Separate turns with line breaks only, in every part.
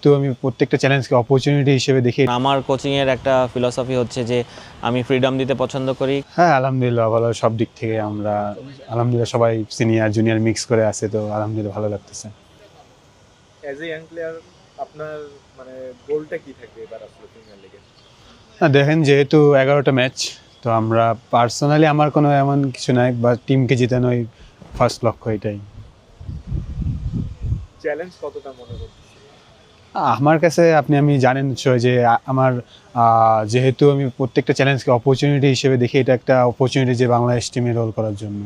তো আমি প্রত্যেকটা চ্যালেঞ্জকে অপরচুনিটি হিসেবে দেখি।
আমার কোচিংয়ের একটা ফিলসফি হচ্ছে যে আমি ফ্রিডম দিতে পছন্দ করি।
হ্যাঁ, আলহামদুলিল্লাহ ভালো, সব দিক থেকে আমরা আলহামদুলিল্লাহ সবাই সিনিয়র জুনিয়র মিক্স করে আছে, তো আলহামদুলিল্লাহ ভালো লাগতেছে।
অ্যাজ এ ইয়াং প্লেয়ার আপনার মানে গোলটা কি থাকবে এবার আসলে প্রিমিয়ার লিগে?
না দেখেন, যেহেতু 11টা ম্যাচ, তো আমরা পার্সোনালি আমার কোনো এমন কিছু নাই, বা টিমকে জেতানোই ফার্স্ট লক্ষ্য, এটাই।
চ্যালেঞ্জ কতটা মনে করতেছি?
আমার কাছে আমি জানেন নিশ্চয় যে আমার যেহেতু আমি প্রত্যেকটা চ্যালেঞ্জকে অপরচুনিটি হিসেবে দেখি, এটা একটা অপরচুনিটি যে বাংলাদেশ টিমে রোল করার জন্য।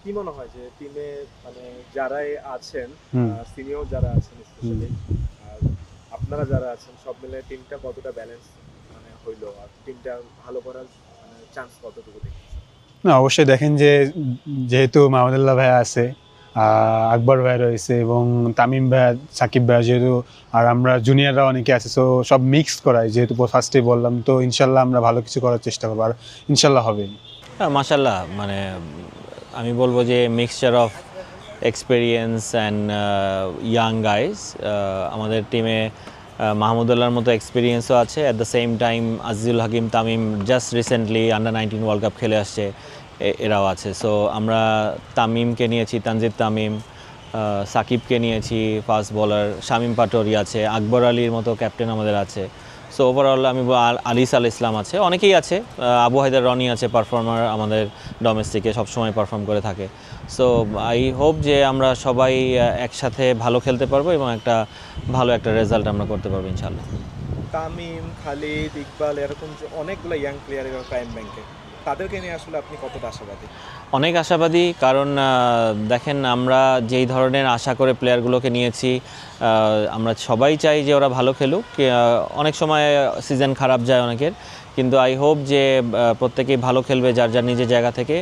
কি মনে হয় যে টিমে মানে যারাই আছেন,
হুম।
সিনিয়র যারা আছেন স্পেশালি, আর আপনারা যারা আছেন, সব মিলে টিমটা কতটা ব্যালেন্স মানে হইলো, আর টিমটা ভালো করার মানে চান্স কতটুকু দেখতেছেন?
না অবশ্যই দেখেন যে যেহেতু মাহমুদুল্লাহ ভাইয়া আছে, আকবর ভাইয়া রয়েছে, এবং তামিম ভাইয়া, সাকিব ভাইয়া যেহেতু, আর আমরা জুনিয়ররা অনেকে আছে, সো সব মিক্স করাই, যেহেতু ফার্স্টেই বললাম, তো ইনশাল্লাহ আমরা ভালো কিছু করার চেষ্টা করবো, আর ইনশাল্লাহ হবে।
হ্যাঁ, মাশাল্লাহ, মানে আমি বলবো যে mixture of experience and young guys. আমাদের টিমে মাহমুদুল্লাহর মতো এক্সপিরিয়েন্সও আছে, at the same time Azizul Hakim, Tamim just recently under nineteen world cup খেলে আসছে, এরাও আছে। সো আমরা তামিমকে নিয়েছি, তানজিদ তামিম, সাকিবকে নিয়েছি ফাস্ট বোলার, শামীম পাটোয়ারি আছে, আকবর আলীর মতো ক্যাপ্টেন আমাদের আছে। সো ওভারঅল আমি আলিস আল ইসলাম আছে, অনেকেই আছে, আবু হায়দার রনি আছে, পারফর্মার আমাদের ডোমেস্টিকে সবসময় পারফর্ম করে থাকে। সো আই হোপ যে আমরা সবাই একসাথে ভালো খেলতে পারবো এবং ভালো একটা রেজাল্ট আমরা করতে পারবো ইনশাল্লাহ।
তামিম, খালিদ, ইকবাল, এরকম যে অনেকগুলো ইয়াং প্লেয়ার এবার প্রাইম ব্যাংকে, তাদেরকে নিয়ে আসলে আপনি কতটা আশাবাদী?
অনেক আশাবাদী, কারণ দেখেন আমরা যেই ধরনের আশা করে প্লেয়ারগুলোকে নিয়েছি, আমরা সবাই চাই যে ওরা ভালো খেলুক। অনেক সময় সিজন খারাপ যায় অনেকের, কিন্তু আই হোপ যে প্রত্যেকেই ভালো খেলবে যার যার নিজের জায়গা থেকে।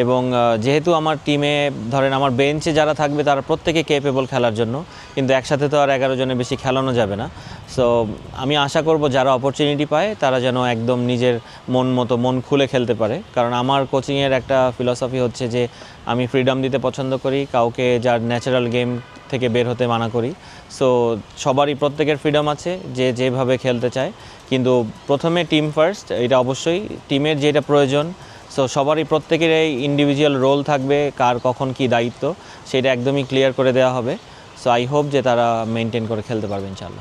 এবং যেহেতু আমার টিমে ধরেন আমার বেঞ্চে যারা থাকবে তারা প্রত্যেকে কেপেবল খেলার জন্য, কিন্তু একসাথে তো আর 11 জনের বেশি খেলানো যাবে না। সো আমি আশা করব যারা অপরচুনিটি পায় তারা যেন একদম নিজের মন খুলে খেলতে পারে, কারণ আমার কোচিংয়ের একটা ফিলসফি হচ্ছে যে আমি ফ্রিডম দিতে পছন্দ করি, কাউকে যার ন্যাচারাল গেম থেকে বের হতে মানা করি। সো সবারই প্রত্যেকের ফ্রিডম আছে যে যেভাবে খেলতে চায়, কিন্তু প্রথমে টিম ফার্স্ট, এটা অবশ্যই টিমের যেটা প্রয়োজন। সো সবারই প্রত্যেকের এই ইন্ডিভিজুয়াল রোল থাকবে, কার কখন কি দায়িত্ব সেটা একদমই ক্লিয়ার করে দেওয়া হবে। সো আই হোপ যে তারা মেনটেন করে খেলতে পারবে ইনশাল্লাহ।